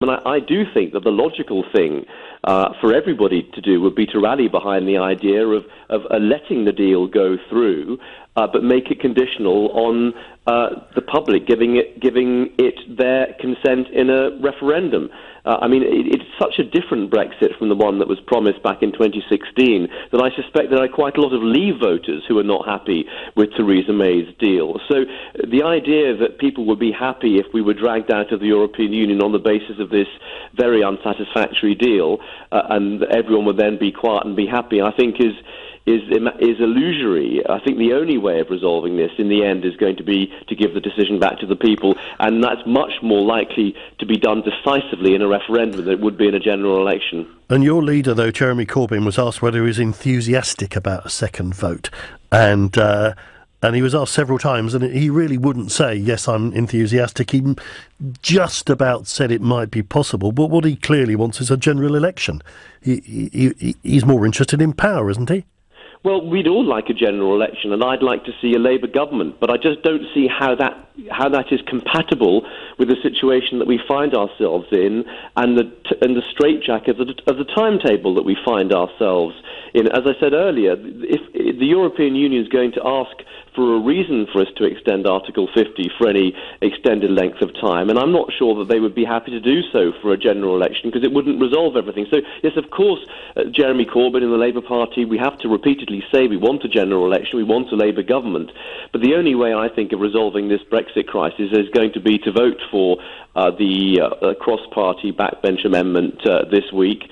And I do think that the logical thing for everybody to do would be to rally behind the idea of letting the deal go through, but make it conditional on the public giving it their consent in a referendum. It's such a different Brexit from the one that was promised back in 2016 that I suspect there are quite a lot of Leave voters who are not happy with Theresa May's deal. So the idea that people would be happy if we were dragged out of the European Union on the basis of this very unsatisfactory deal, and everyone would then be quiet and be happy, I think is illusory. I think the only way of resolving this in the end is going to be to give the decision back to the people, and that's much more likely to be done decisively in a referendum than it would be in a general election. And your leader, though, Jeremy Corbyn, was asked whether he was enthusiastic about a second vote, and he was asked several times, and he really wouldn't say, yes, I'm enthusiastic. He just about said it might be possible, but what he clearly wants is a general election. He's more interested in power, isn't he? Well, we'd all like a general election, and I'd like to see a Labour government, but I just don't see how that is compatible with the situation that we find ourselves in and the straitjacket of the timetable that we find ourselves in. As I said earlier, if the European Union is going to ask for a reason for us to extend Article 50 for any extended length of time, and I'm not sure that they would be happy to do so for a general election because it wouldn't resolve everything. So, yes, of course, Jeremy Corbyn and the Labour Party, we have to repeatedly say we want a general election, we want a Labour government, but the only way I think of resolving this Brexit crisis is going to be to vote for the cross-party backbench amendment this week,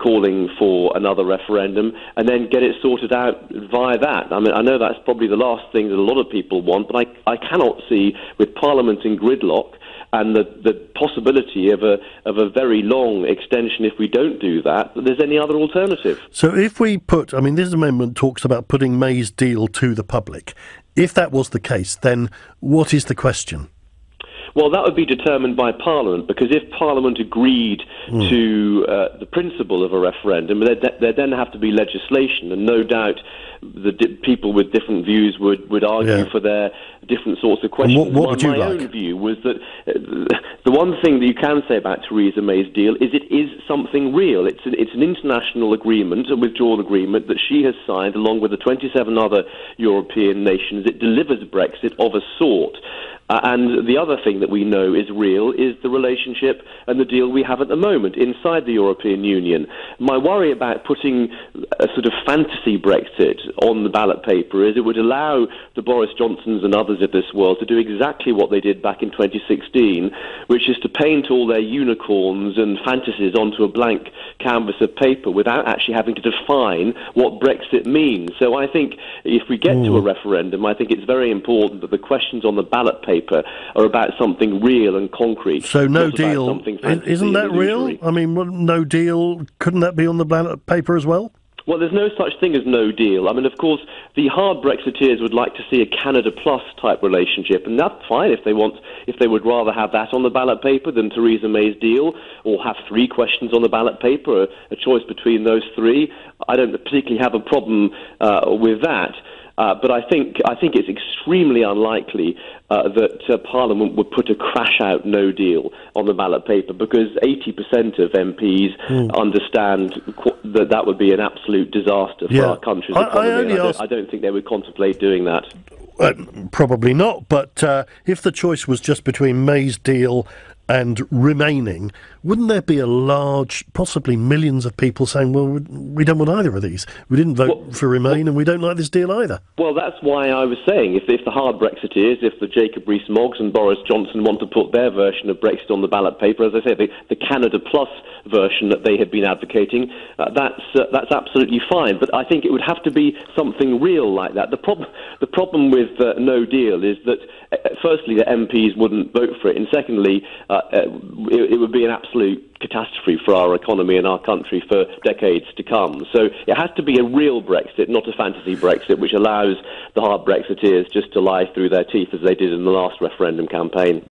calling for another referendum, and then get it sorted out via that. I mean, I know that's probably the last thing that a lot of people want, but I cannot see, with Parliament in gridlock and the possibility of a very long extension if we don't do that there's any other alternative. So if we this amendment talks about putting May's deal to the public. If that was the case, then what is the question? Well, that would be determined by Parliament, because if Parliament agreed to the principle of a referendum, there'd then have to be legislation, and no doubt the people with different views would argue for their different sorts of questions. What would you My like? own view was that the one thing that you can say about Theresa May's deal is it is something real. It's an international agreement, a withdrawal agreement that she has signed along with the 27 other European nations. It delivers Brexit of a sort. And the other thing that we know is real is the relationship and the deal we have at the moment inside the European Union. My worry about putting a sort of fantasy Brexit on the ballot paper is it would allow the Boris Johnsons and others of this world to do exactly what they did back in 2016, which is to paint all their unicorns and fantasies onto a blank canvas of paper without actually having to define what Brexit means. So I think if we get to a referendum, I think it's very important that the questions on the ballot paper are about something real and concrete. So no deal, isn't that real? I mean, no deal, couldn't that be on the ballot paper as well? Well, there's no such thing as no deal. I mean, of course, the hard Brexiteers would like to see a Canada Plus type relationship, and that's fine if they would rather have that on the ballot paper than Theresa May's deal, or have three questions on the ballot paper, a choice between those three. I don't particularly have a problem with that. But I think it's extremely unlikely that Parliament would put a crash-out no deal on the ballot paper, because 80% of MPs understand that would be an absolute disaster for our country's economy. I don't think they would contemplate doing that. Probably not, but if the choice was just between May's deal and remaining, wouldn't there be a large, possibly millions of people saying, well, we don't want either of these. We didn't vote for Remain and we don't like this deal either. Well, that's why I was saying, if the hard Brexiteers, if the Jacob Rees-Moggs and Boris Johnson want to put their version of Brexit on the ballot paper, as I say, the Canada Plus version that they had been advocating, that's absolutely fine. But I think it would have to be something real like that. The problem with no deal is that, firstly, the MPs wouldn't vote for it, and secondly, it would be an absolute catastrophe for our economy and our country for decades to come. So it has to be a real Brexit, not a fantasy Brexit, which allows the hard Brexiteers just to lie through their teeth as they did in the last referendum campaign.